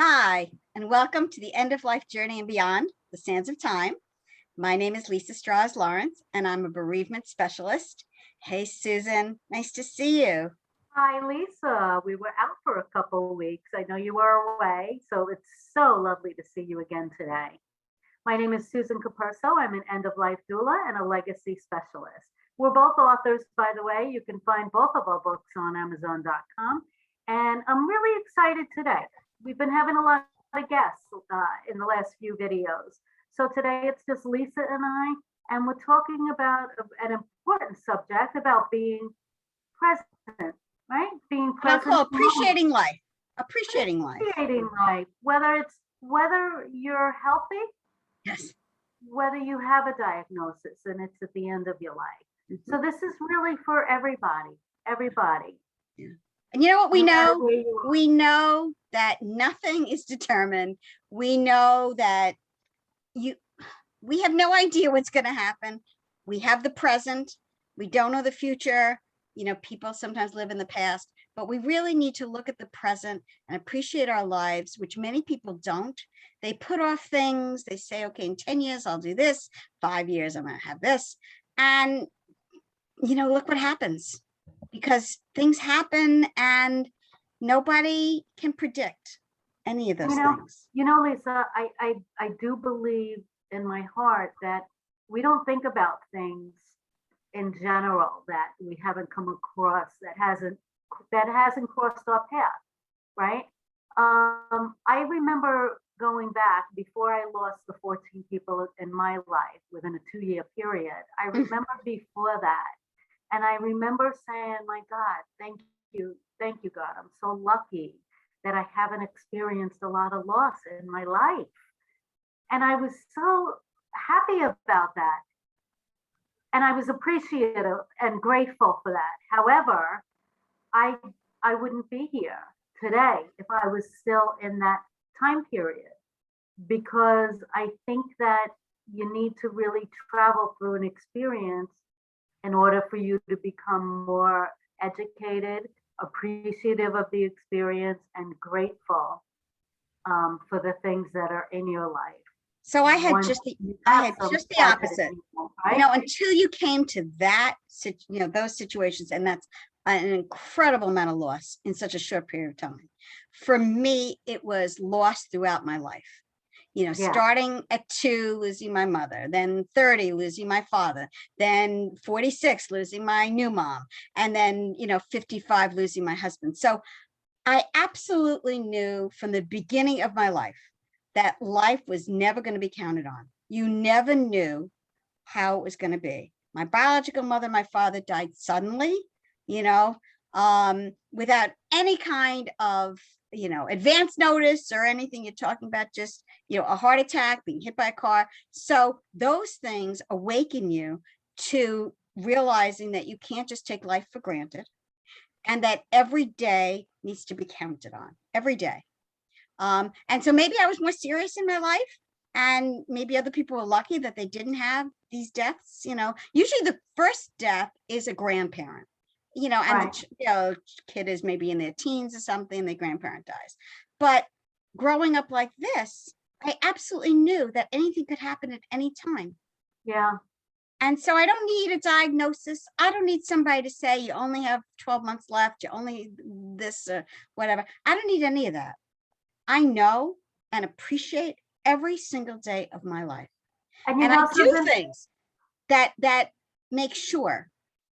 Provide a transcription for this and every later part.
Hi, and welcome to the End of Life Journey and Beyond, the Sands of Time. My name is Lisa Strahs-Lorenc, and I'm a bereavement specialist. Hey, Susan, nice to see you. Hi, Lisa. We were out for a couple of weeks. I know you were away, so it's so lovely to see you again today. My name is Susan Capurso. I'm an End of Life Doula and a legacy specialist. We're both authors, by the way. You can find both of our books on Amazon.com. And I'm really excited today. We've been having a lot of guests in the last few videos. So today it's just Lisa and I, and we're talking about an important subject about being present, right? Being I'll present. call appreciating life. Appreciating life. Appreciating life, whether you're healthy, Yes. whether you have a diagnosis and it's at the end of your life. So this is really for everybody. Yeah. And you know what we know? We We know that nothing is determined. We know that we have no idea what's going to happen. We have the present. We don't know the future. You know, people sometimes live in the past, but we really need to look at the present and appreciate our lives, which many people don't. They put off things. They say, okay, in 10 years, I'll do this. 5 years, I'm going to have this. And, you know, look what happens, because things happen and nobody can predict any of those things. Lisa, I do believe in my heart that we don't think about things in general that we haven't come across, that hasn't crossed our path, right? I remember going back before I lost the 14 people in my life within a 2-year period. I remember before that, and I remember saying, my God, thank you, God. I'm so lucky that I haven't experienced a lot of loss in my life. And I was so happy about that. And I was appreciative and grateful for that. However, I wouldn't be here today if I was still in that time period, because I think that you need to really travel through an experience in order for you to become more educated, appreciative of the experience, and grateful for the things that are in your life. So I had just the opposite, right? Until you came to that, those situations, and that's an incredible amount of loss in such a short period of time. For me, it was loss throughout my life. Starting at 2, losing my mother, then 30, losing my father, then 46, losing my new mom, and then, 55, losing my husband. So I absolutely knew from the beginning of my life that life was never going to be counted on. You never knew how it was going to be. My biological mother, my father died suddenly, without any kind of, advance notice or anything. You're talking about just, a heart attack, being hit by a car. So those things awaken you to realizing that you can't just take life for granted, and that every day needs to be counted on, every day. And so maybe I was more serious in my life, and maybe other people were lucky that they didn't have these deaths. Usually the first death is a grandparent, and Right. the kid is maybe in their teens or something, the grandparent dies. But growing up like this, I absolutely knew that anything could happen at any time. Yeah. And so I don't need a diagnosis. I don't need somebody to say you only have 12 months left, you only this or whatever. I don't need any of that. I know and appreciate every single day of my life. And I do things that make sure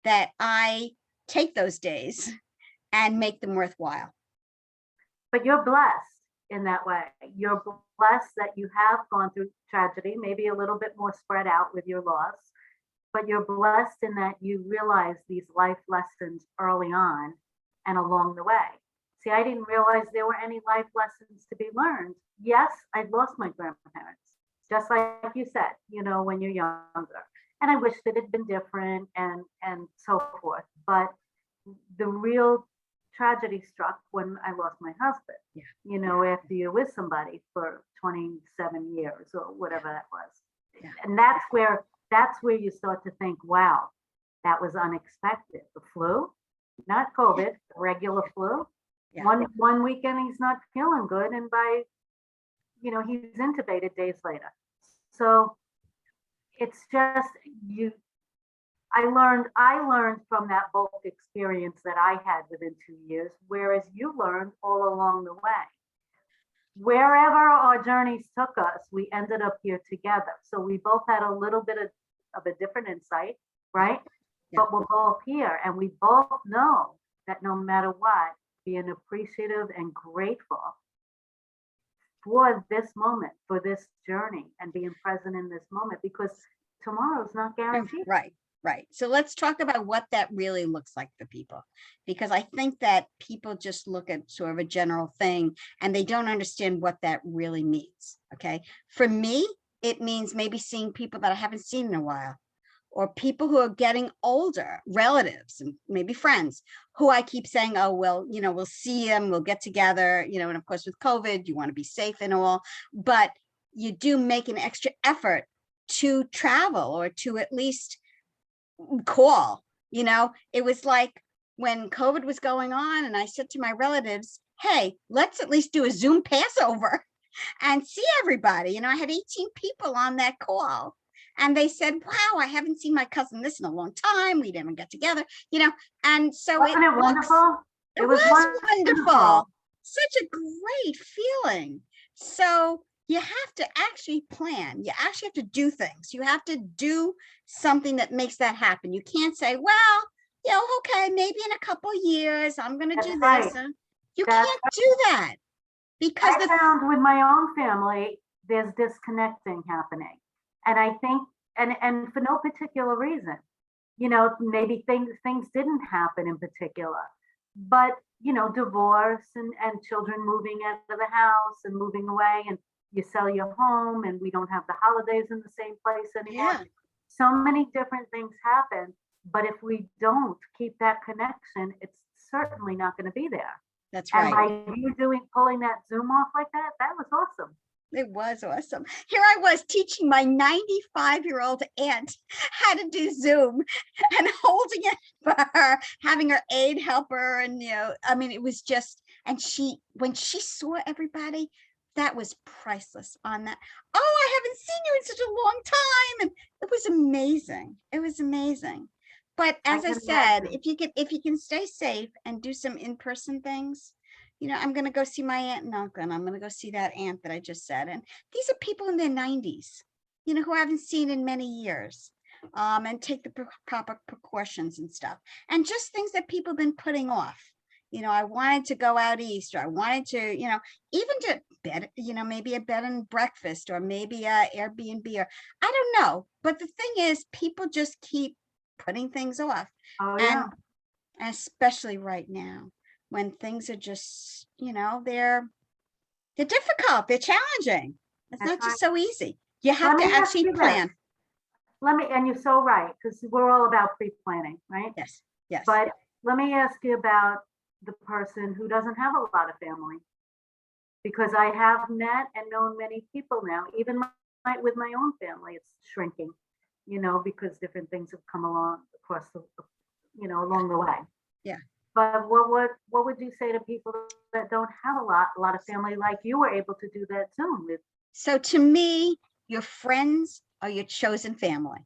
that I take those days and make them worthwhile. But you're blessed in that way. You're blessed that you have gone through tragedy, maybe a little bit more spread out with your loss, but you're blessed in that you realize these life lessons early on and along the way. See, I didn't realize there were any life lessons to be learned. Yes, I lost my grandparents, just like you said, when you're younger. And I wish that it had been different and so forth. But the real tragedy struck when I lost my husband, after you're with somebody for 27 years or whatever that was. Yeah. And that's where you start to think, wow, that was unexpected. The flu, not COVID, the regular flu. Yeah. One weekend he's not feeling good, and by, he's intubated days later. So it's just you. I learned from that bulk experience that I had within 2 years, whereas you learned all along the way. Wherever our journeys took us, we ended up here together. So we both had a little bit of a different insight, right? Yeah. But we're both here, and we both know that no matter what, being appreciative and grateful for this moment, for this journey, and being present in this moment, because tomorrow's not guaranteed. Right. Right. So let's talk about what that really looks like for people, because I think that people just look at sort of a general thing and they don't understand what that really means. Okay. For me, it means maybe seeing people that I haven't seen in a while, or people who are getting older, relatives and maybe friends who I keep saying, oh, well, we'll see them, we'll get together, and of course with COVID, you want to be safe and all, but you do make an extra effort to travel or to at least call. It was like when COVID was going on and I said to my relatives, hey, let's at least do a Zoom Passover and see everybody. I had 18 people on that call and they said, wow, I haven't seen my cousin this in a long time. We didn't get together, and so Wasn't it wonderful? It was wonderful. Such a great feeling. So you have to actually plan. You actually have to do things. You have to do something that makes that happen. You can't say, well, okay, maybe in a couple of years, I'm going to do this. Right. You can't do that because I found with my own family, there's disconnecting happening. And I think, and for no particular reason, maybe things didn't happen in particular, but, divorce and children moving out of the house and moving away, and you sell your home and we don't have the holidays in the same place anymore. Yeah. So many different things happen, but if we don't keep that connection, it's certainly not going to be there. That's and right. by you pulling that Zoom off like that was awesome. It was awesome. Here I was teaching my 95-year-old aunt how to do Zoom and holding it for her, having her aide help her. And, it was just, and when she saw everybody, that was priceless on that. Oh, I haven't seen you in such a long time. And it was amazing. It was amazing. But as I said, if you can stay safe and do some in-person things, I'm going to go see my aunt in Elkin. I'm going to go see that aunt that I just said. And these are people in their 90s, who I haven't seen in many years, and take the proper precautions and stuff. And just things that people have been putting off. I wanted to go out east, or I wanted to, even to bed, maybe a bed and breakfast, or maybe a Airbnb, or I don't know. But the thing is, people just keep putting things off. Oh, yeah. And especially right now, when things are just, they're difficult, they're challenging. It's not just so easy. You have to actually plan. And you're so right, because we're all about pre-planning, right? Yes, yes. But let me ask you about the person who doesn't have a lot of family, because I have met and known many people now, even with my own family, it's shrinking, because different things have come along across the, along the way. Yeah. But what would you say to people that don't have a lot of family, like you were able to do that Zoom with? So to me, your friends are your chosen family.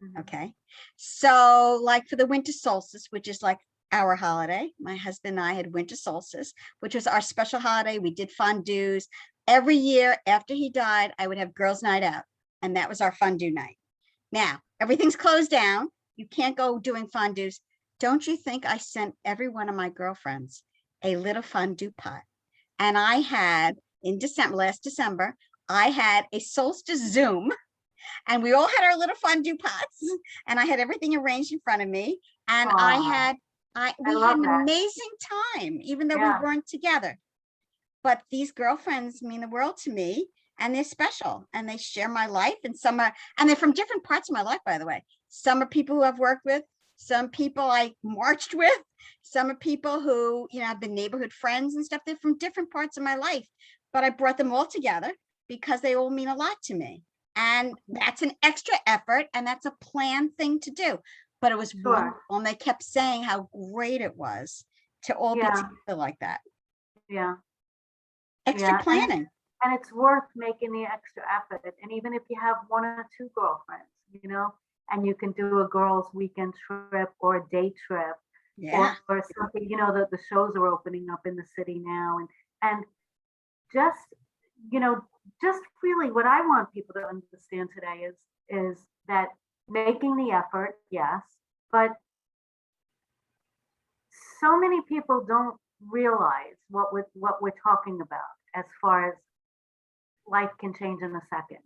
Mm-hmm. Okay. So like for the winter solstice, which is like our holiday, my husband and I had winter solstice, which was our special holiday. We did fondues. Every year after he died, I would have girls' night out, and that was our fondue night. Now, everything's closed down. You can't go doing fondues. Don't you think I sent every one of my girlfriends a little fondue pot? And I had, last December, I had a solstice Zoom, and we all had our little fondue pots, and I had everything arranged in front of me. And we had an amazing time, even though we weren't together. But these girlfriends mean the world to me, and they're special, and they share my life. And and they're from different parts of my life, by the way. Some are people who I've worked with, some people I marched with, some are people who, have been neighborhood friends and stuff. They're from different parts of my life, but I brought them all together because they all mean a lot to me. And that's an extra effort, and that's a planned thing to do. But it was wonderful, and they kept saying how great it was to all be together like that. Yeah. Extra Yeah. planning. And it's worth making the extra effort. And even if you have one or two girlfriends, and you can do a girls' weekend trip or a day trip, Yeah. or something, the shows are opening up in the city now. And just, just really what I want people to understand today is that making the effort, yes, but so many people don't realize what we're talking about as far as life can change in a second.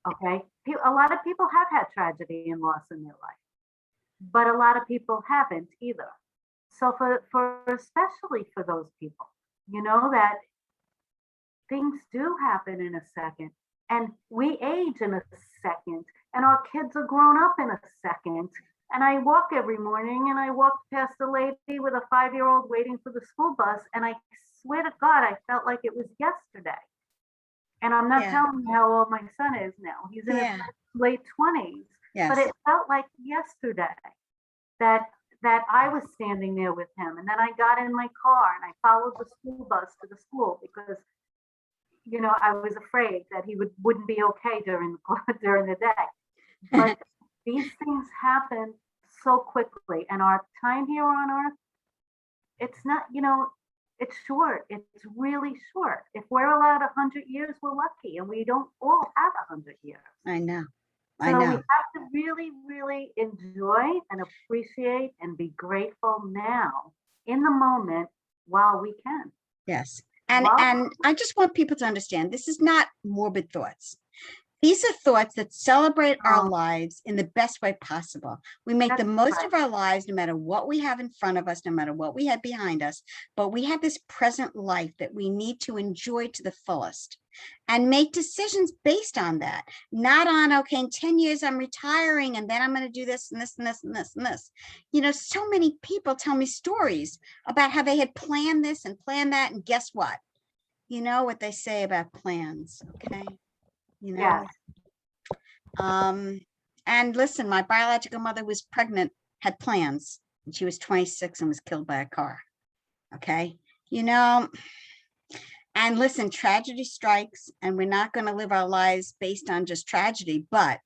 Okay. A lot of people have had tragedy and loss in their life, but a lot of people haven't either. So for especially for those people, that things do happen in a second, and we age in a second, and our kids are grown up in a second. And I walk every morning, and I walked past a lady with a 5-year-old waiting for the school bus, and I swear to God, I felt like it was yesterday. And I'm not telling you how old my son is now. He's in his late 20s. Yes. But it felt like yesterday that I was standing there with him. And then I got in my car and I followed the school bus to the school because, I was afraid that he wouldn't be okay during the day. But these things happen so quickly. And our time here on earth, it's not, it's short. It's really short. If we're allowed 100 years, we're lucky, and we don't all have 100 years. I know. So we have to really, really enjoy and appreciate and be grateful now in the moment while we can. Yes. And I just want people to understand, this is not morbid thoughts. These are thoughts that celebrate our lives in the best way possible. We make the most of our lives, no matter what we have in front of us, no matter what we have behind us, but we have this present life that we need to enjoy to the fullest and make decisions based on that, not on, okay, in 10 years, I'm retiring and then I'm going to do this and this and this and this and this. So many people tell me stories about how they had planned this and planned that. And guess what? You know what they say about plans. Okay. Yes. And listen, my biological mother was pregnant, had plans, and she was 26 and was killed by a car. Okay. And listen, tragedy strikes, and we're not going to live our lives based on just tragedy, but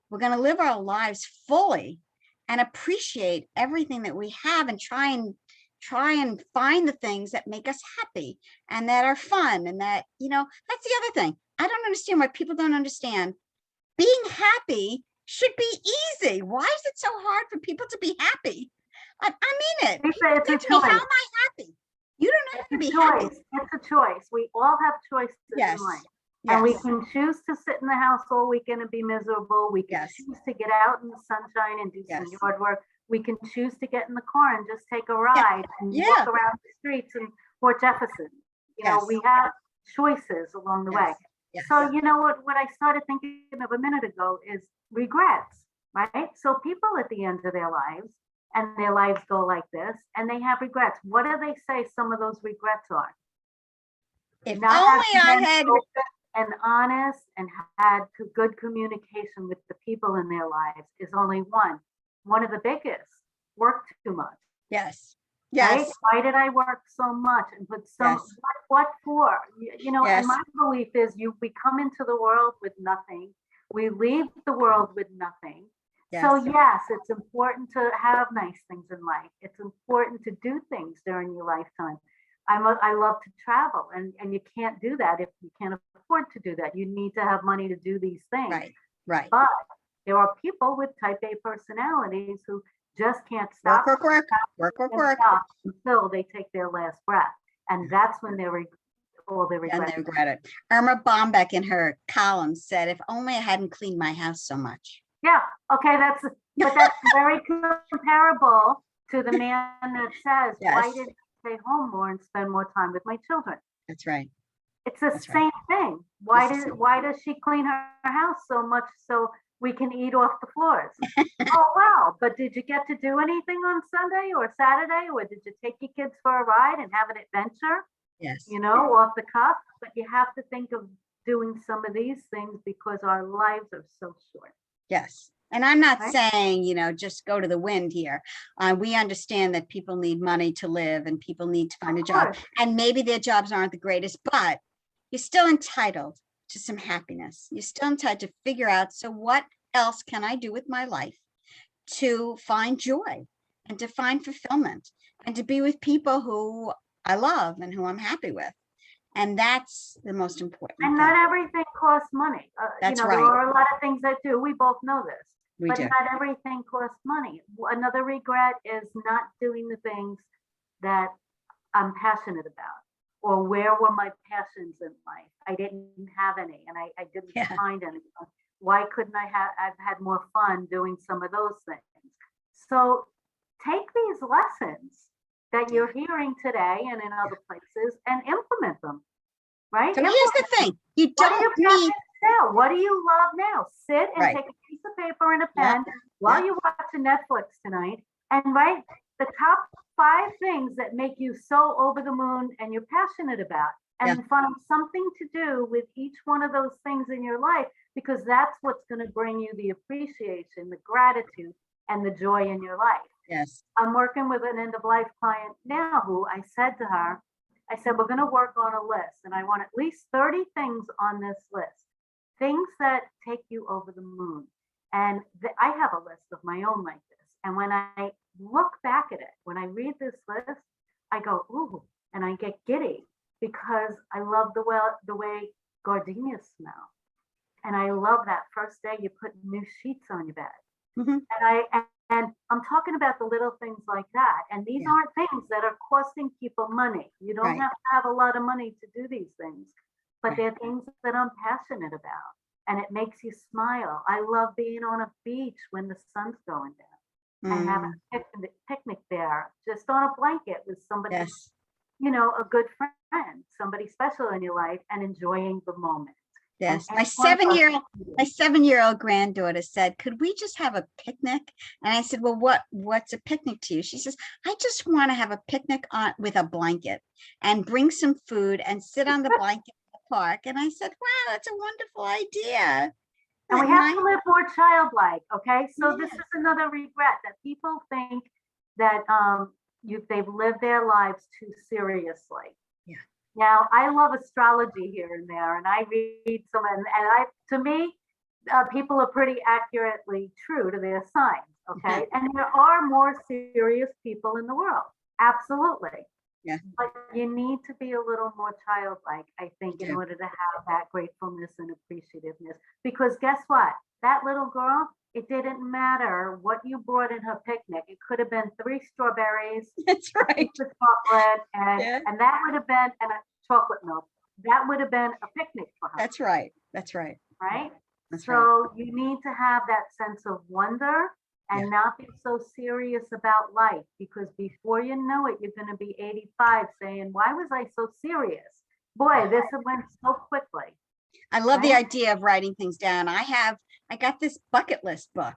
we're going to live our lives fully and appreciate everything that we have and try and find the things that make us happy and that are fun. And that, that's the other thing. I don't understand why people don't understand. Being happy should be easy. Why is it so hard for people to be happy? I mean it. It's a choice. How am I happy? You don't have to be happy. It's a choice. We all have choices in life. And we can choose to sit in the house all weekend and be miserable. We can choose to get out in the sunshine and do some yard work. We can choose to get in the car and just take a ride and walk around the streets in Port Jefferson. We have choices along the way. Yes. So what I started thinking of a minute ago is regrets, right? So people at the end of their lives, and their lives go like this, and they have regrets. What do they say some of those regrets are? If only I had and honest and had good communication with the people in their lives is only one. One of the biggest, work too much. Yes. Right? Why did I work so much and put so what for? And my belief is we come into the world with nothing. We leave the world with nothing. So yes, it's important to have nice things in life. It's important to do things during your lifetime. I love to travel, and you can't do that if you can't afford to do that. You need to have money to do these things. Right. But there are people with type A personalities who just can't stop work until they take their last breath, and that's when they regret it. Irma Bombeck in her column said, "If only I hadn't cleaned my house so much." Yeah. Okay. That's very comparable to the man that says, "Why didn't I stay home more and spend more time with my children?" That's right. It's the same thing. Why does she clean her house so much so we can eat off the floors? Oh wow! But did you get to do anything on Sunday or Saturday, or did you take your kids for a ride and have an adventure? Yes. Off the cuff. But you have to think of doing some of these things because our lives are so short. Yes. And I'm not Right. saying, just go to the wind here. We understand that people need money to live and people need to find a Of job. course. And maybe their jobs aren't the greatest, but you're still entitled to some happiness. You're still entitled to figure out, so what else can I do with my life to find joy and to find fulfillment and to be with people who I love and who I'm happy with. And that's the most important And thing. not everything costs money. That's There right. are a lot of things that do. We both know this. We But do. not everything costs money. Another regret is not doing the things that I'm passionate about, or where were my passions in life? I didn't have any, and I didn't Yeah. find any. Why couldn't I've had more fun doing some of those things. So take these lessons that you're hearing today and in other places and implement them, right? So here's the thing. You What are don't your need, passions now? What do you love now? Sit and Right. take a piece of paper and a Yeah. pen while Yeah. you watch Netflix tonight and write the top 5 things that make you so over the moon and you're passionate about, and find something to do with each one of those things in your life, because that's what's going to bring you the appreciation, the gratitude, and the joy in your life. yes. I'm working with an end of life client now who I said to her, we're going to work on a list, and I want at least 30 things on this list, things that take you over the moon. And I have a list of my own like this. And when I look back at it, when I read this list, I go, ooh, and I get giddy because I love the way gardenias smell. And I love that first day you put new sheets on your bed. Mhm. And I'm talking about the little things like that. And these Yeah. aren't things that are costing people money. You don't Right. have to have a lot of money to do these things, but Right. they're things that I'm passionate about. And it makes you smile. I love being on a beach when the sun's going down and having a picnic there, just on a blanket with somebody, Yes. a good friend, somebody special in your life, and enjoying the moment. Yes. And My everyone else- 7-year-old granddaughter said, "Could we just have a picnic?" And I said, "Well, what's a picnic to you?" She says, "I just want to have a picnic with a blanket and bring some food and sit on the blanket in the park." And I said, "Wow, that's a wonderful idea." And we have to live more childlike, okay? So this Yes. is another regret that people think that they've lived their lives too seriously. Yeah. Now, I love astrology here and there, and I read some, and to me, people are pretty accurately true to their signs, okay? And there are more serious people in the world, absolutely. Yeah. But you need to be a little more childlike, I think, in Yeah. order to have that gratefulness and appreciativeness. Because guess what? That little girl, it didn't matter what you brought in her picnic. It could have been 3 strawberries, That's right. piece of chocolate, Yeah. and that would have been, and a chocolate milk. That would have been a picnic for her, That's right. That's right. right? That's right. So you need to have that sense of wonder and not be so serious about life, because before you know it, you're going to be 85 saying, why was I so serious? Boy, this went so quickly. I love the Right? idea of writing things down. I got this bucket list book,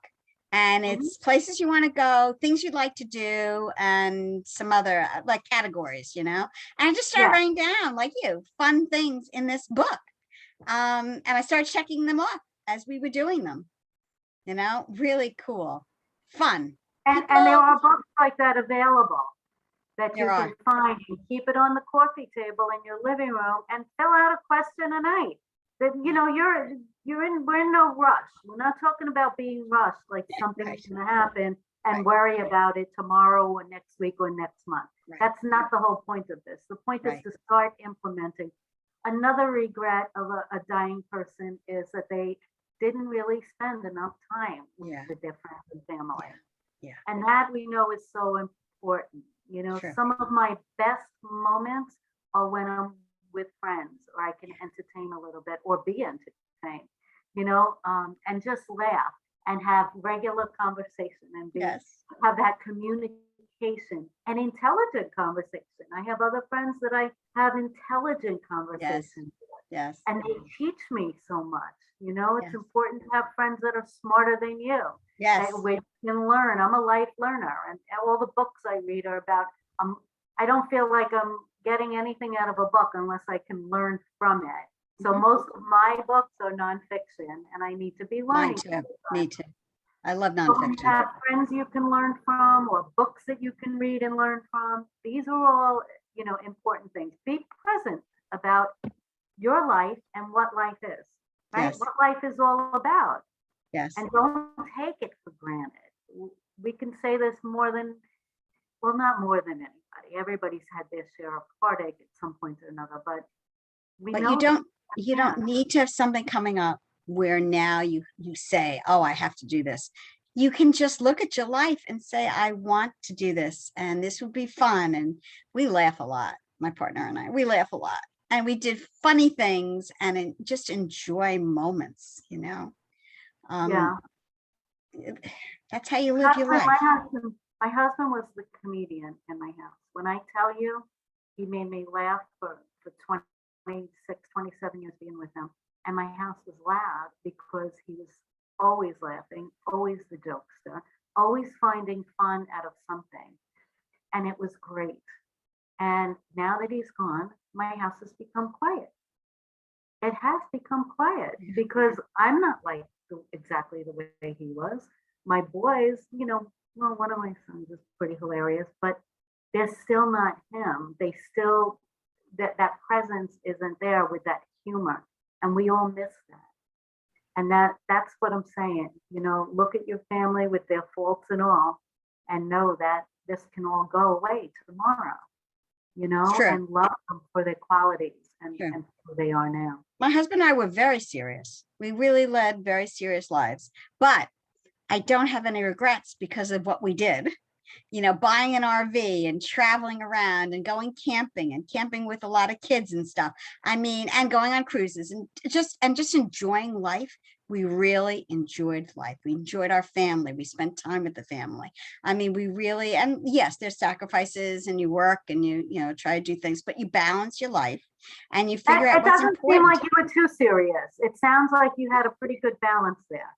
and it's places you want to go, things you'd like to do, and some other like categories, and I just started writing down, like you, fun things in this book. And I started checking them off as we were doing them, really cool, fun. And there are books like that available that you There can find and keep it on the coffee table in your living room and fill out a question a night. That we're in no rush. We're not talking about being rushed, like something's going to happen and worry about it tomorrow or next week or next month. Right. That's not the whole point of this. The point is to start implementing. Another regret of a dying person is that they didn't really spend enough time with their friends and family. Yeah. And that we know is so important. Sure. Some of my best moments are when I'm with friends, or I can entertain a little bit or be entertained, and just laugh and have regular conversation and have that communication and intelligent conversation. I have other friends that I have intelligent conversations with. Yes. And they teach me so much. It's important to have friends that are smarter than you. Yes. Where you can learn. I'm a life learner, and all the books I read are about, I don't feel like I'm getting anything out of a book unless I can learn from it. So most of my books are nonfiction, and I need to be learning. Me too. I love Or you nonfiction. have friends you can learn from, or books that you can read and learn from. These are all, important things. Be present about your life and what life is, right? Yes, What life is all about. yes. And don't take it for granted. We can say this more than, well, not more than anybody. Everybody's had their share of heartache at some point or another, but we But know you don't need to have something coming up where now you say, oh, I have to do this. You can just look at your life and say, I want to do this and this would be fun. And we laugh a lot, my partner and I, we laugh a lot. And we did funny things and just enjoy moments, yeah. That's how you live your life. My husband was the comedian in my house. When I tell you, he made me laugh for 26, 27 years being with him. And my house was loud because he was always laughing, always the jokester, always finding fun out of something. And it was great. And now that he's gone, my house has become quiet. It has become quiet because I'm not like exactly the way he was. My boys, well, one of my sons is pretty hilarious, but they're still not him. They still, that presence isn't there with that humor. And we all miss that. And that's what I'm saying. Look at your family with their faults and all, and know that this can all go away tomorrow, and love them for their qualities and who they are now. My husband and I were very serious. We really led very serious lives, but I don't have any regrets because of what we did. Buying an RV and traveling around and going camping and camping with a lot of kids and stuff. And going on cruises and just enjoying life. We really enjoyed life. We enjoyed our family. We spent time with the family. We really, and yes, there's sacrifices and you work and you try to do things, but you balance your life and you figure out what's important. It doesn't seem like you were too serious. It sounds like you had a pretty good balance there.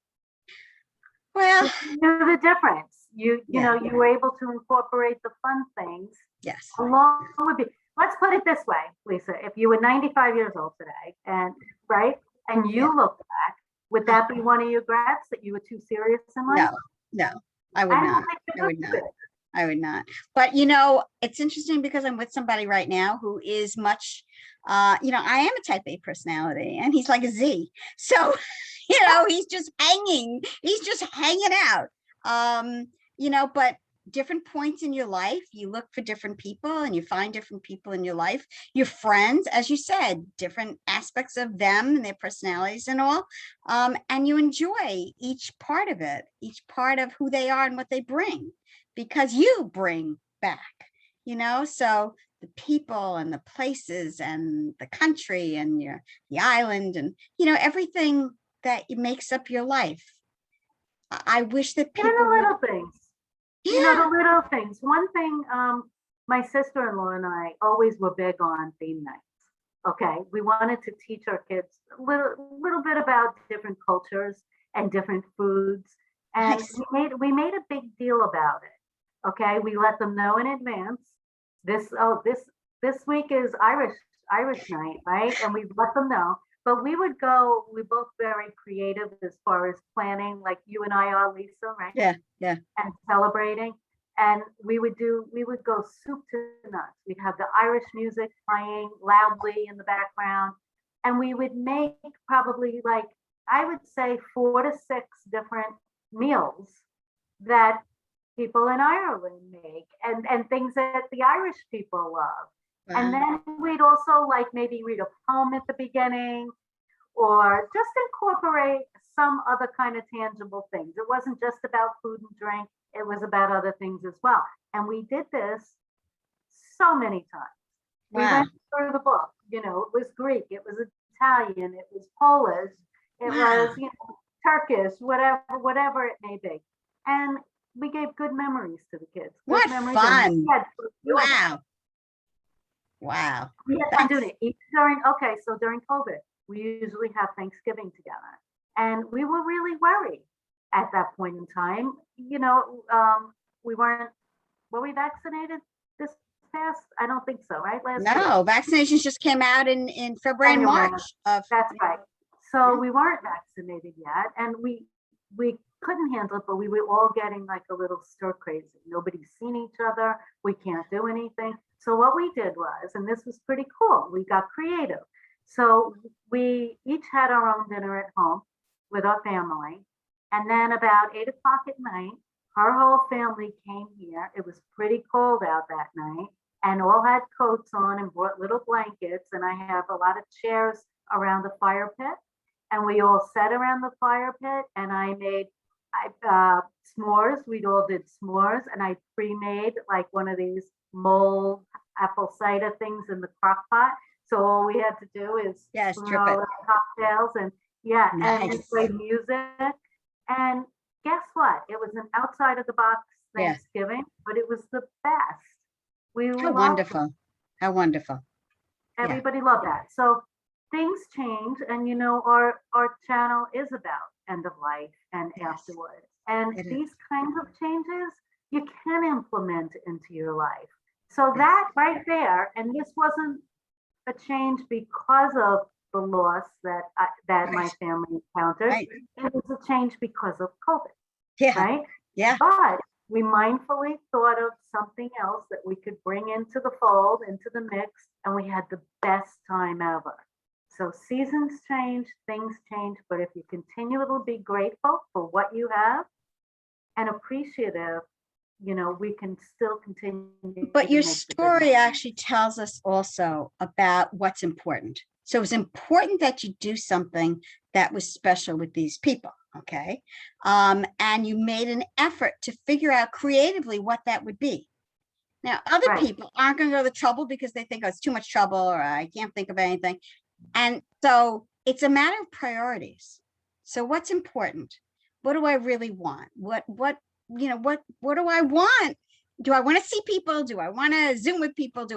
Well, you know the difference. You were able to incorporate the fun things. Yes. Along with it. Let's put it this way, Lisa. If you were 95 years old today, and you look back, would that be one of your regrets that you were too serious in life? No, I would not. I would not. But it's interesting because I'm with somebody right now who is much. I am a type A personality, and he's like a Z. So. He's just hanging out. But different points in your life, you look for different people and you find different people in your life. Your friends, as you said, different aspects of them and their personalities and all. And you enjoy each part of it, each part of who they are and what they bring, because you bring back, so the people and the places and the country and the island and, everything that makes up your life. I wish that people the little things. The little things. One thing, my sister-in-law and I always were big on theme nights. Okay, we wanted to teach our kids a little bit about different cultures and different foods, and nice. we made a big deal about it. Okay, we let them know in advance. This week is Irish night, right? And we let them know. But we would go, we're both very creative as far as planning, like you and I are, Lisa, right? Yeah. And celebrating. And we would go soup to nuts. We'd have the Irish music playing loudly in the background. And we would make probably I would say 4 to 6 different meals that people in Ireland make and things that the Irish people love. Wow. And then we'd also maybe read a poem at the beginning or just incorporate some other kind of tangible things. It wasn't just about food and drink. It was about other things as well. And we did this so many times. Wow. We went through the book, it was Greek, it was Italian, it was Polish, it was, Turkish, whatever it may be. And we gave good memories to the kids. What fun. Wow. Wow. Yeah, doing it. During COVID, we usually have Thanksgiving together. And we were really worried at that point in time. Were we vaccinated this past? I don't think so, right? No, vaccinations just came out in February and March. That's right. So we weren't vaccinated yet. And we couldn't handle it, but we were all getting like a little stir crazy. Nobody's seen each other. We can't do anything. So what we did was, and this was pretty cool, we got creative. So we each had our own dinner at home with our family. And then about 8 o'clock at night, her whole family came here. It was pretty cold out that night, and all had coats on and brought little blankets. And I have a lot of chairs around the fire pit. And we all sat around the fire pit, and I made s'mores. We all did s'mores, and I pre-made like one of these mold apple cider things in the crock pot. So all we had to do is drip it. cocktails, and and we Nice. played music. And guess what? It was an outside of the box Yeah. Thanksgiving, but it was the best. We How loved it. wonderful. How wonderful. Yeah. Everybody loved that. So things change, and our channel is about end of life and Yes, afterwards. And it is. these kinds of changes you can implement into your life. So Yes. that right there, and this wasn't a change because of the loss that my Right. family encountered. Right. It was a change because of COVID, Yeah. right? Yeah. But we mindfully thought of something else that we could bring into the fold, into the mix, and we had the best time ever. So seasons change, things change, but if you continue to be grateful for what you have and appreciative, we can still continue. But your to make the good story ones. actually tells us also about what's important. So it's important that you do something that was special with these people, okay? And you made an effort to figure out creatively what that would be. Now, other Right. people aren't going to go to the trouble because they think, oh, it's too much trouble, or I can't think of anything. And so it's a matter of priorities. So what's important? What do I really want? What do I want? Do I want to see people? Do I want to Zoom with people?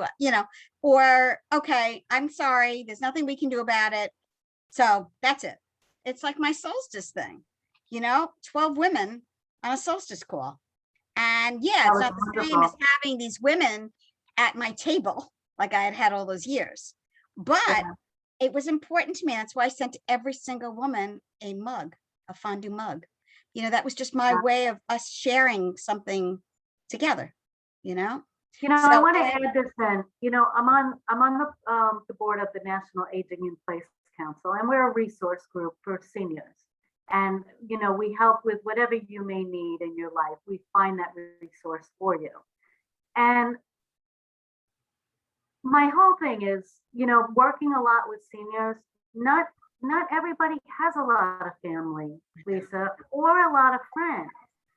Or, okay, I'm sorry, there's nothing we can do about it. So that's it. It's like my solstice thing, 12 women on a solstice call. And yeah, That it's was not the same as wonderful. having these women at my table like I had all those years. But Yeah. it was important to me. That's why I sent every single woman a mug, a fondue mug. That was just my Yeah. way of us sharing something together, I So, want to add this in. I'm on the board of the National Aging in Place Council, and we're a resource group for seniors. And we help with whatever you may need in your life. We find that resource for you. And my whole thing is, working a lot with seniors. Not everybody has a lot of family, Lisa, or a lot of friends.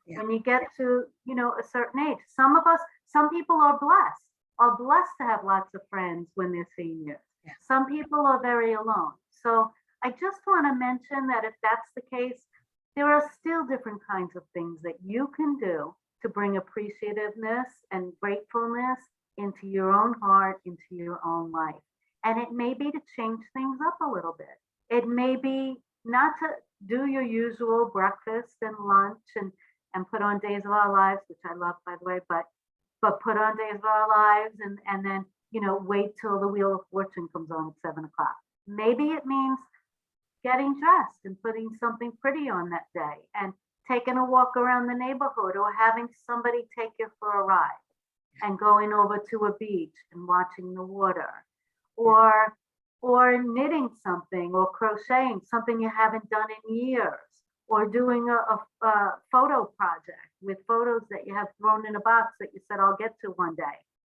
Yeah. When you get to a certain age, some people are blessed to have lots of friends when they're seniors. Yeah. Some people are very alone. So I just want to mention that if that's the case, there are still different kinds of things that you can do to bring appreciativeness and gratefulness into your own heart, into your own life. And it may be to change things up a little bit. It may be not to do your usual breakfast and lunch and put on Days of Our Lives, which I love, by the way, but put on Days of Our Lives and then, wait till the Wheel of Fortune comes on at 7 o'clock. Maybe it means getting dressed and putting something pretty on that day and taking a walk around the neighborhood, or having somebody take you for a ride and going over to a beach and watching the water, or knitting something, or crocheting something you haven't done in years, or doing a photo project with photos that you have thrown in a box that you said I'll get to one day.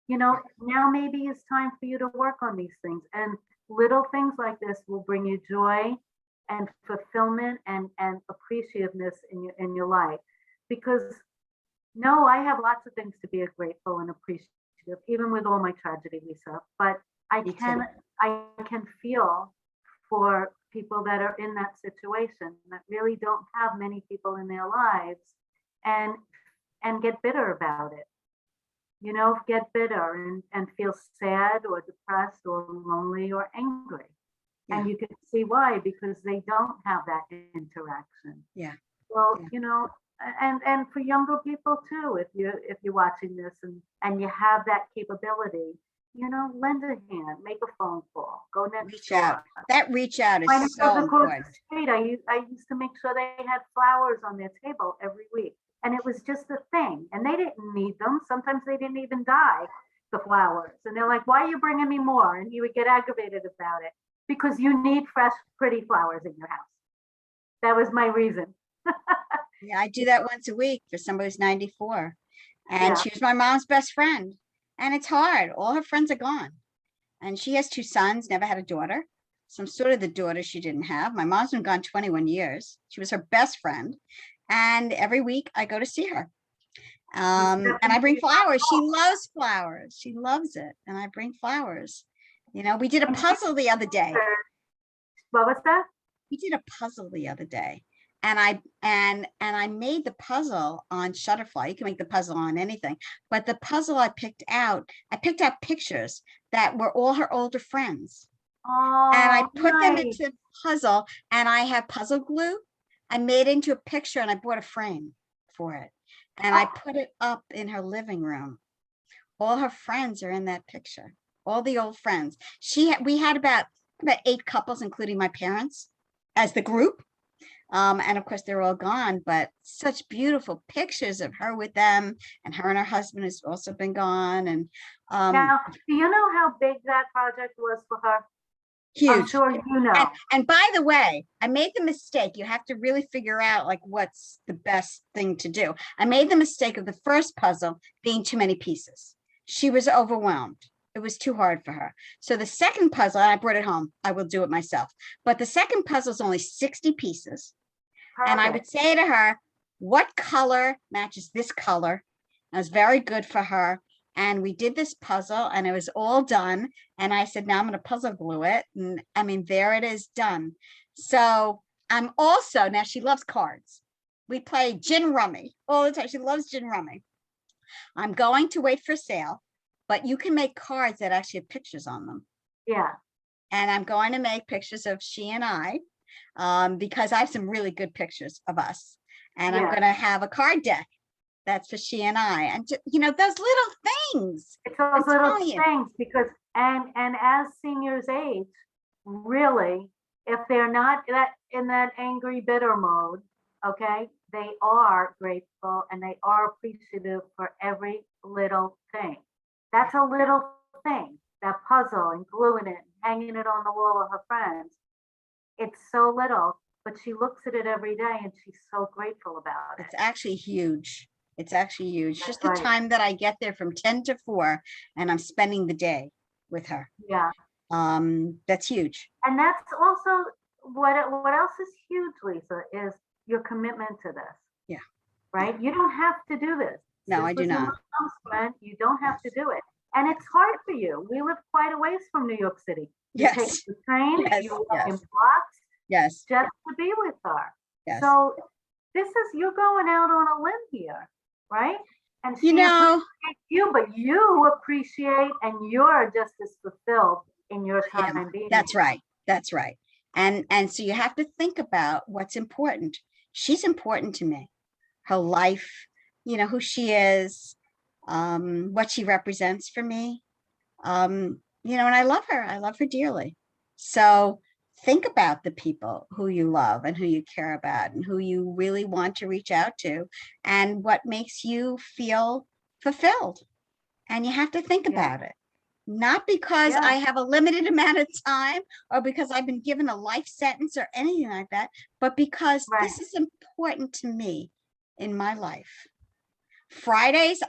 Now maybe it's time for you to work on these things, and little things like this will bring you joy and fulfillment and appreciativeness in your life. Because no, I have lots of things to be grateful and appreciative, even with all my tragedy, Lisa. But I can feel for people that are in that situation, that really don't have many people in their lives, and get bitter about it. Get bitter and feel sad or depressed or lonely or angry. Yeah. And you can see why, because they don't have that interaction. Yeah. So, Yeah. and for younger people too, if you're watching this and you have that capability, lend a hand, make a phone call, go next Reach door. out. That reach out My is neighbors so across important. the street, I used to make sure they had flowers on their table every week. And it was just a thing. And they didn't need them. Sometimes they didn't even die, the flowers. And they're like, why are you bringing me more? And he would get aggravated about it. Because you need fresh, pretty flowers in your house. That was my reason. Yeah, I do that once a week for somebody who's 94. And Yeah. she was my mom's best friend. And it's hard. All her friends are gone. And she has 2 sons, never had a daughter. So I'm sort of the daughter she didn't have. My mom's been gone 21 years. She was her best friend. And every week I go to see her. And I bring flowers. She loves flowers. She loves it. And I bring flowers. We did a puzzle the other day. What was that? We did a puzzle the other day. And I made the puzzle on Shutterfly. You can make the puzzle on anything. But the puzzle I picked out pictures that were all her older friends. Oh, And I put them nice. into the puzzle, and I have puzzle glue. I made it into a picture, and I bought a frame for it. And I put it up in her living room. All her friends are in that picture. All the old friends. We had about 8 couples, including my parents, as the group. And of course, they're all gone, but such beautiful pictures of her with them, and her husband has also been gone. And now, do you know how big that project was for her? huge. I'm sure you know. And by the way, I made the mistake. You have to really figure out like what's the best thing to do. I made the mistake of the first puzzle being too many pieces. She was overwhelmed. It was too hard for her. So the second puzzle, I brought it home. I will do it myself. But the second puzzle is only 60 pieces. And I would say to her, what color matches this color? It was very good for her. And we did this puzzle and it was all done. And I said, now I'm going to puzzle glue it. And I mean, there it is done. So I'm also, now she loves cards. We play gin rummy all the time. She loves gin rummy. I'm going to wait for sale, but you can make cards that actually have pictures on them. Yeah. And I'm going to make pictures of she and I, because I have some really good pictures of us. And I'm going to have a card deck that's for she and I. And those little things. It's those little things because, and as seniors age, really, if they're not in that angry, bitter mode, okay, they are grateful and they are appreciative for every little thing. That's a little thing, that puzzle and gluing it, hanging it on the wall of her friends. It's so little, but she looks at it every day and she's so grateful about it. It's actually huge. It's actually huge. Just the time that I get there from 10 to 4 and I'm spending the day with her. Yeah. That's huge. And that's also what else is huge, Lisa, is your commitment to this. Yeah. Right? You don't have to do this. No, I do not. Mom's friend, you don't have to do it. And it's hard for you. We live quite a ways from New York City. You take the train, you walk in blocks. Yes. Just to be with her. Yes. So you're going out on a limb here, right? And she appreciates you, but you appreciate and you're just as fulfilled in your time being. That's right. That's right. And so you have to think about what's important. She's important to me. Her life, who she is, what she represents for me. And I love her. I love her dearly. So think about the people who you love and who you care about and who you really want to reach out to and what makes you feel fulfilled. And you have to think about it. Not because I have a limited amount of time or because I've been given a life sentence or anything like that, but because this is important to me in my life. Fridays,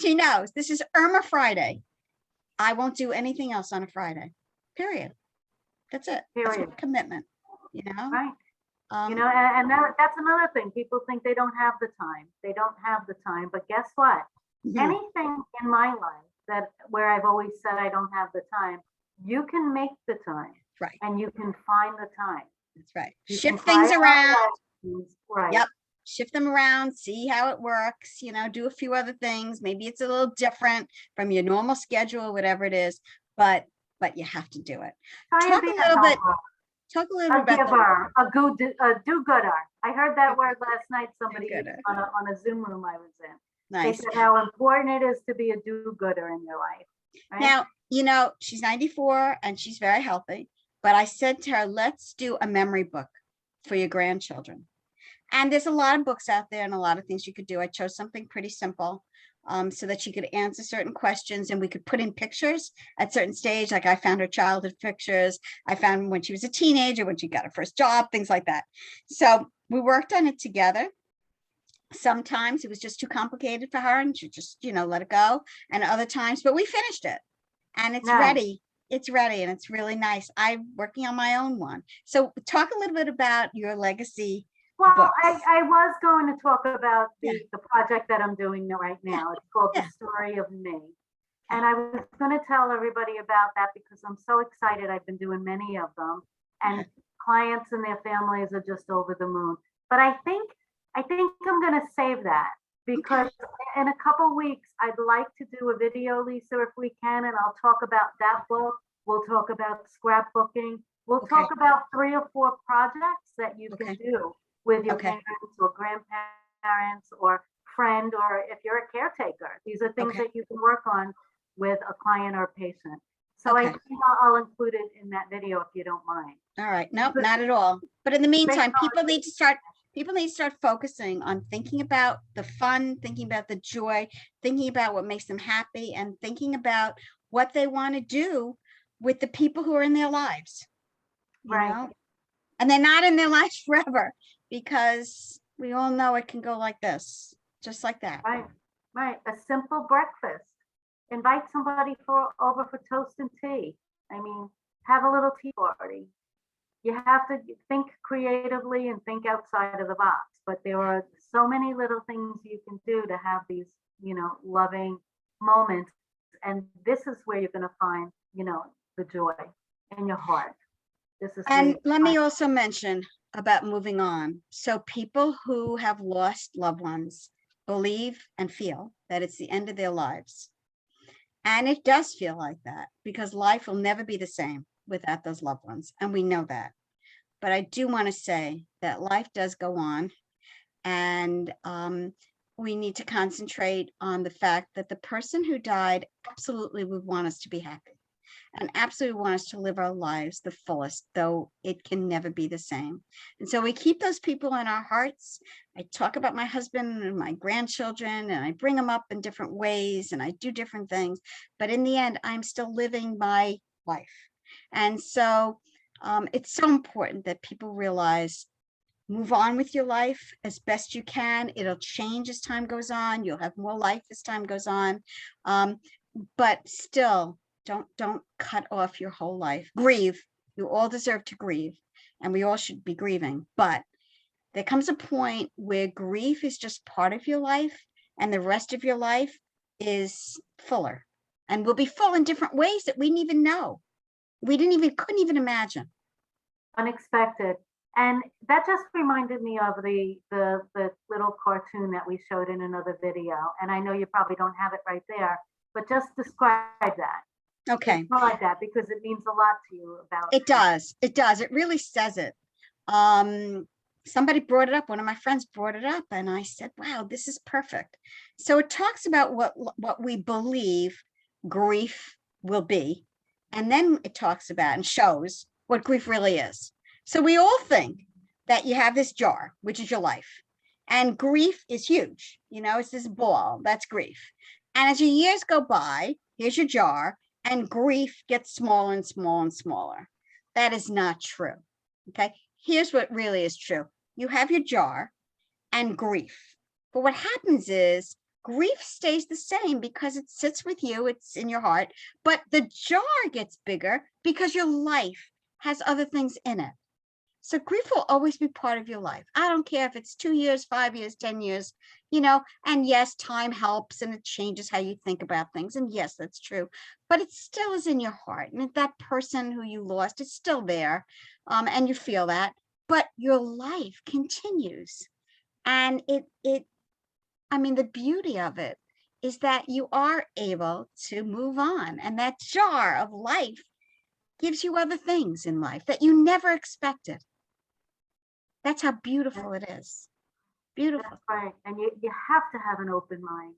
she knows this is Irma Friday. I won't do anything else on a Friday, period. That's it. Period. That's my commitment, Right. And that's another thing. People think they don't have the time. They don't have the time, but guess what? Anything in my life where I've always said I don't have the time, you can make the time. Right. And you can find the time. That's right. Shift things around. Right. Yep. Shift them around, see how it works, do a few other things. Maybe it's a little different from your normal schedule, whatever it is, but you have to do it. Talk a little bit about a do-gooder. I heard that word last night, somebody on a Zoom room I was in. Nice. They said how important it is to be a do-gooder in your life. Right? Now, you know, she's 94 and she's very healthy, but I said to her, let's do a memory book for your grandchildren. And there's a lot of books out there and a lot of things you could do. I chose something pretty simple, so that she could answer certain questions, and we could put in pictures at certain stage. Like I found her childhood pictures. I found when she was a teenager, when she got her first job, things like that. So we worked on it together. Sometimes it was just too complicated for her and she just, you know, let it go. And other times, but we finished it and it's Nice. ready. It's ready and it's really nice. I'm working on my own one. So talk a little bit about your legacy Well, books. I was going to talk about Yeah. the project that I'm doing right now. It's called Yeah. The Story of Me. And I was going to tell everybody about that because I'm so excited. I've been doing many of them, and clients and their families are just over the moon. But I think I'm going to save that because in a couple weeks, I'd like to do a video, Lisa, if we can, and I'll talk about that book. We'll talk about scrapbooking. We'll talk about 3 or 4 projects that you can do with your parents or grandparents or friend, or if you're a caretaker. These are things that you can work on with a client or a patient. So I think I'll include it in that video if you don't mind. All right. Nope, not at all. But in the meantime, people need to start focusing on thinking about the fun, thinking about the joy, thinking about what makes them happy, and thinking about what they want to do with the people who are in their lives. You know? And they're not in their lives forever, because we all know it can go like this, just like that. Right. A simple breakfast. Invite somebody over for toast and tea. I mean, have a little tea party. You have to think creatively and think outside of the box, but there are so many little things you can do to have these, you know, loving moments. And this is where you're going to find, you know, the joy in your heart. And let me also mention about moving on. So people who have lost loved ones believe and feel that it's the end of their lives. And it does feel like that, because life will never be the same without those loved ones. And we know that. But I do want to say that life does go on. And we need to concentrate on the fact that the person who died absolutely would want us to be happy and absolutely want us to live our lives the fullest, though it can never be the same. And so we keep those people in our hearts. I talk about my husband and my grandchildren, and I bring them up in different ways, and I do different things. But in the end, I'm still living my life. And so it's so important that people realize, move on with your life as best you can. It'll change as time goes on. You'll have more life as time goes on. But still, don't cut off your whole life. Grieve. You all deserve to grieve, and we all should be grieving. But there comes a point where grief is just part of your life, and the rest of your life is fuller, and will be full in different ways that we didn't even know. Couldn't even imagine. Unexpected. And that just reminded me of the little cartoon that we showed in another video. And I know you probably don't have it right there, but just describe that. Okay. Describe that, because it means a lot to you. About it does. It really says it. Somebody brought it up. One of my friends brought it up, and I said, wow, this is perfect. So it talks about what we believe grief will be. And then it talks about and shows what grief really is. So we all think that you have this jar, which is your life, and grief is huge. You know, it's this ball, that's grief. And as your years go by, here's your jar, and grief gets smaller and smaller and smaller. That is not true. Okay. Here's what really is true. You have your jar and grief. But what happens is grief stays the same because it sits with you, it's in your heart, but the jar gets bigger because your life has other things in it. So grief will always be part of your life. I don't care if it's 2 years, 5 years, 10 years, you know, and yes, time helps and it changes how you think about things. And yes, that's true, but it still is in your heart. And that person who you lost is still there, and you feel that, but your life continues. And I mean, the beauty of it is that you are able to move on, and that jar of life gives you other things in life that you never expected. That's how beautiful it is. Beautiful. That's right. And you have to have an open mind.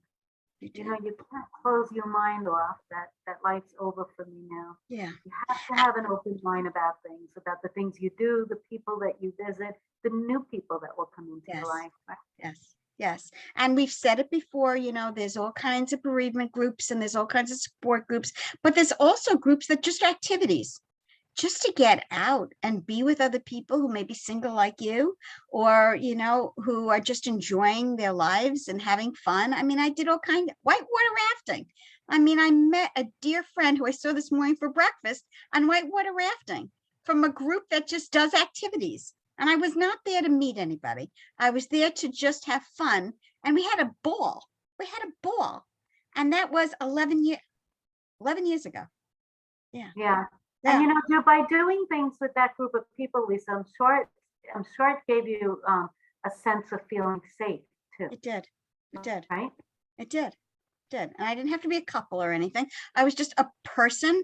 You You do. know, you can't close your mind off that life's over for me now. Yeah. You have to have an open mind about the things you do, the people that you visit, the new people that will come into your Yes. life. Right? Yes. Yes. And we've said it before, there's all kinds of bereavement groups and there's all kinds of support groups, but there's also groups that just activities, just to get out and be with other people who may be single like you, or, who are just enjoying their lives and having fun. I mean, I did all kind of whitewater rafting. I mean, I met a dear friend who I saw this morning for breakfast on whitewater rafting from a group that just does activities. And I was not there to meet anybody. I was there to just have fun. And we had a ball. We had a ball. And that was 11 years ago. Yeah. Yeah. Yeah. And by doing things with that group of people, Lisa, I'm sure it gave you a sense of feeling safe too. It did. It did. Right? It did. And I didn't have to be a couple or anything. I was just a person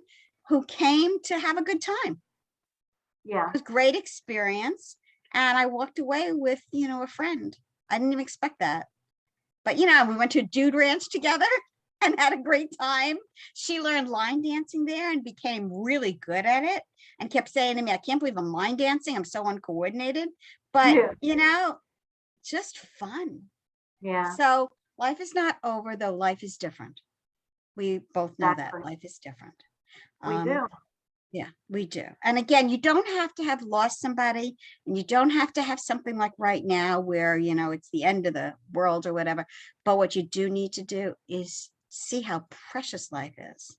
who came to have a good time. Yeah. It was a great experience. And I walked away with, a friend. I didn't even expect that. But, we went to a dude ranch together and had a great time. She learned line dancing there and became really good at it and kept saying to me, I can't believe I'm line dancing. I'm so uncoordinated. But, just fun. Yeah. So life is not over, though life is different. We both know that life is different. We do. Yeah, we do. And again, you don't have to have lost somebody, and you don't have to have something like right now where, it's the end of the world or whatever. But what you do need to do is see how precious life is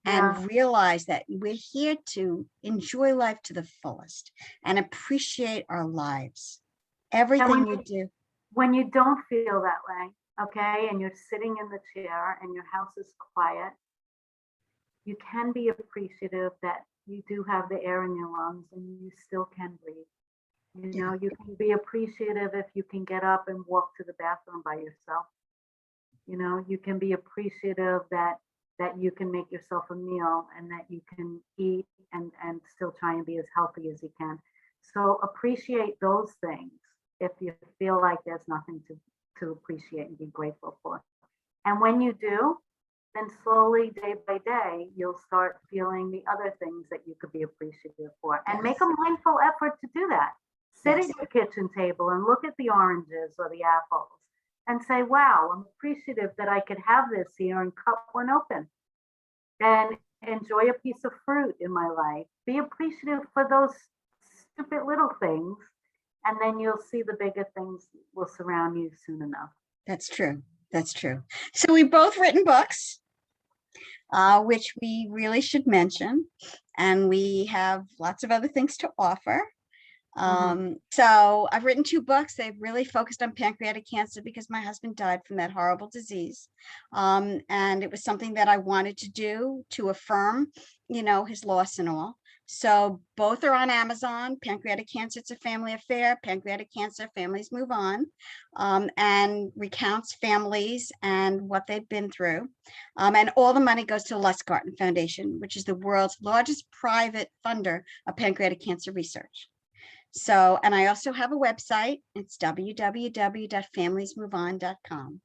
and realize that we're here to enjoy life to the fullest and appreciate our lives. Everything you do. When you don't feel that way, okay, and you're sitting in the chair and your house is quiet, you can be appreciative that you do have the air in your lungs and you still can breathe. You can be appreciative if you can get up and walk to the bathroom by yourself. You can be appreciative that you can make yourself a meal and that you can eat and still try and be as healthy as you can. So appreciate those things if you feel like there's nothing to appreciate and be grateful for. And when you do, then slowly, day by day, you'll start feeling the other things that you could be appreciative for. And make a mindful effort to do that. Sit at your kitchen table and look at the oranges or the apples and say, wow, I'm appreciative that I could have this here and cut one open and enjoy a piece of fruit in my life. Be appreciative for those stupid little things, and then you'll see the bigger things will surround you soon enough. That's true. That's true. So we've both written books, which we really should mention. And we have lots of other things to offer. So I've written 2 books. They've really focused on pancreatic cancer because my husband died from that horrible disease. And it was something that I wanted to do to affirm, his loss and all. So both are on Amazon. Pancreatic Cancer, It's a Family Affair. Pancreatic Cancer, Families Move On, and recounts families and what they've been through. And all the money goes to the Lustgarten Foundation, which is the world's largest private funder of pancreatic cancer research. So, and I also have a website. It's www.familiesmoveon.com.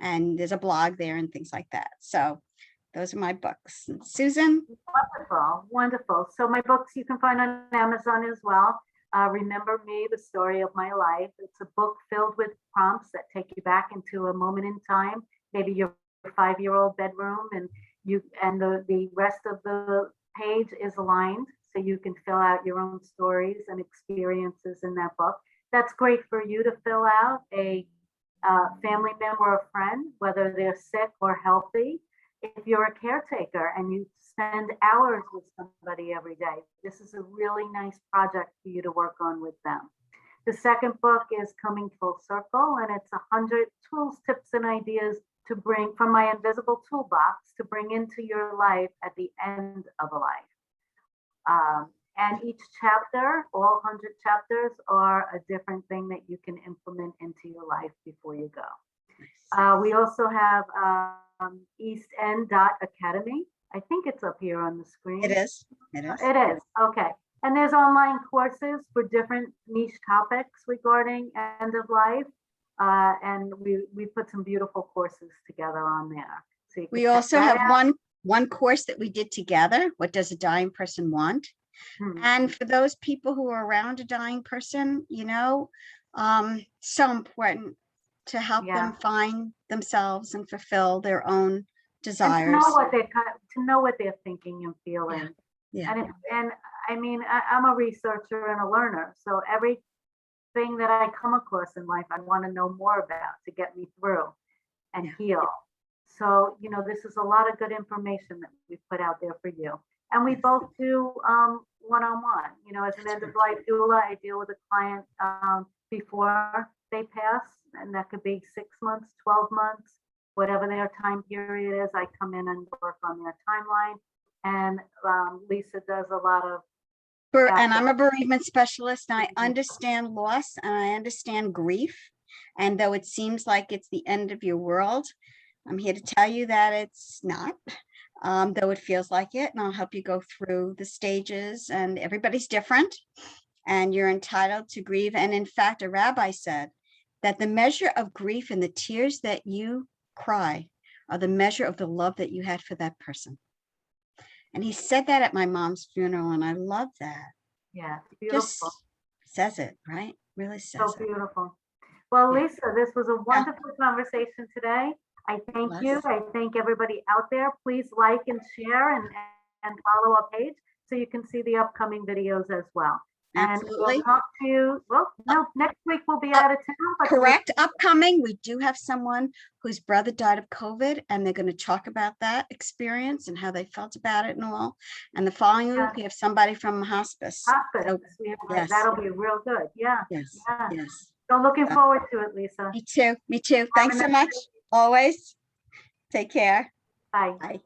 And there's a blog there and things like that. So those are my books. Susan? Wonderful, wonderful. So my books you can find on Amazon as well. Remember Me, The Story of My Life. It's a book filled with prompts that take you back into a moment in time, maybe your 5-year-old bedroom, and the rest of the page is aligned, so you can fill out your own stories and experiences in that book. That's great for you to fill out. A family member or friend, whether they're sick or healthy. If you're a caretaker and you spend hours with somebody every day, this is a really nice project for you to work on with them. The second book is Coming Full Circle, and it's 100 tools, tips, and ideas to bring from my invisible toolbox to bring into your life at the end of a life. And each chapter, all 100 chapters, are a different thing that you can implement into your life before you go. We also have eastend.academy. I think it's up here on the screen. It is. It is. It is. Okay. And there's online courses for different niche topics regarding end of life. And we put some beautiful courses together on there. So you can We check also that have out. one course that we did together. What does a dying person want? Hmm. And for those people who are around a dying person, so important to help Yeah. them find themselves and fulfill their own And desires. to know what they're thinking and feeling. Yeah. And I mean, I'm a researcher and a learner, so everything that I come across in life, I want to know more about to get me through and heal. So, this is a lot of good information that we put out there for you. And we both do one-on-one, as an end of life doula, I deal with a client before they pass, and that could be 6 months, 12 months, whatever their time period is. I come in and work on their timeline. And Lisa does a lot of. And I'm a bereavement specialist, and I understand loss and I understand grief. And though it seems like it's the end of your world, I'm here to tell you that it's not, though it feels like it. And I'll help you go through the stages, and everybody's different and you're entitled to grieve. And in fact, a rabbi said that the measure of grief and the tears that you cry are the measure of the love that you had for that person. And he said that at my mom's funeral, and I love that. Yeah, it's beautiful. Just says it, right? Really says So it. beautiful. Well, Yeah. Lisa, this was a wonderful conversation today. I thank you. I thank everybody out there. Please like and share and follow our page so you can see the upcoming videos as well. Absolutely. And we'll talk to you. Well, no, next week we'll be out of town. But Correct. Upcoming, we do have someone whose brother died of COVID, and they're going to talk about that experience and how they felt about it and all. And the following week, we have somebody from hospice. Hospice. Yes. That'll be real good. Yeah. Yes. Yeah. Yes. So looking forward to it, Lisa. Me too. Me too. Thanks so much. Always. Take care. Bye. Bye.